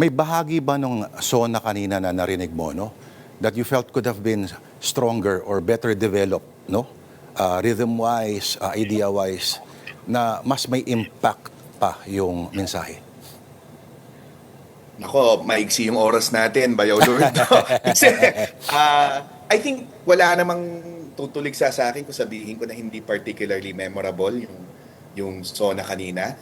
May bahagi ba nung SONA kanina na narinig mo, no? That you felt could have been stronger or better developed, no? Rhythm-wise, idea-wise, na mas may impact pa yung mensahe. Nako, maiksi yung oras natin, Bayaw Lord. Kasi, I think wala namang tutulig sa akin kung sabihin ko na hindi particularly memorable yung Sona kanina.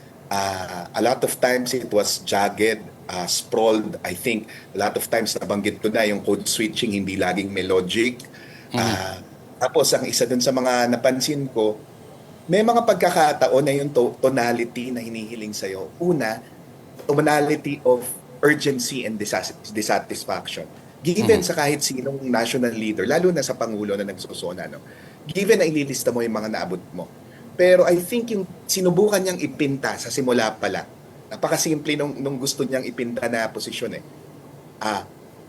A lot of times it was jagged, sprawled. I think a lot of times nabanggit ko na yung code switching, hindi laging may logic. Tapos ang isa dun sa mga napansin ko, may mga pagkakataon na yung tonality na hinihiling sa'yo. Una, tonality of urgency and dissatisfaction. Given sa kahit sinong national leader, lalo na sa Pangulo na nagsusuna, no? Given na ililista mo yung mga naabot mo. Pero I think yung sinubukan niyang ipinta sa simula pala, napakasimple nung gusto niyang ipinta na posisyon eh.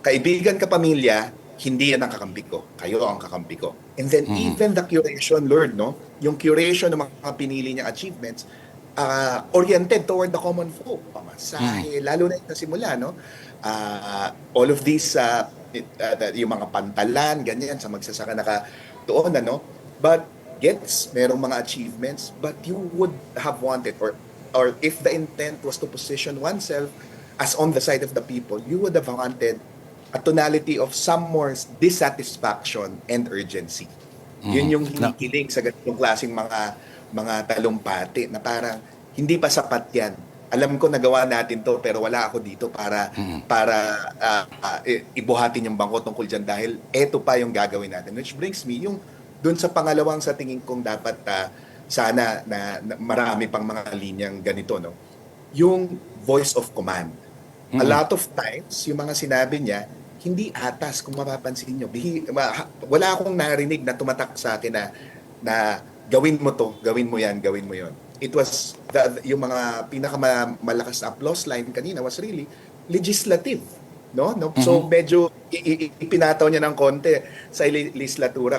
Kaibigan ka pamilya, hindi yan ang kakampi ko. Kayo ang kakampi ko. And then even the curation, Lord, no? Yung curation ng mga pinili niyang achievements, oriented toward the common folk. Pamasahe, lalo na sa simula, no? All of these, yung mga pantalan, ganyan, sa magsasaka doon, ano? But, gets, merong mga achievements, but you would have wanted, or if the intent was to position oneself as on the side of the people, you would have wanted a tonality of some more dissatisfaction and urgency. Yun yung hinikiling sa ganitong klaseng mga talumpati na parang hindi pa sapat yan. Alam ko nagawa natin to pero wala ako dito para ibuhatin yung bangko tungkol dyan dahil eto pa yung gagawin natin. Which brings me yung dun sa pangalawang sa tingin kong dapat sana na marami pang mga linyang ganito, no? Yung voice of command. A lot of times, yung mga sinabi niya, hindi atas kung mapapansin nyo. Wala akong narinig na tumatak sa akin na gawin mo to, gawin mo yan, gawin mo yon. It was, yung mga pinakamalakas na applause line kanina was really legislative. No? So medyo ipinataw niya ng konti sa legislatura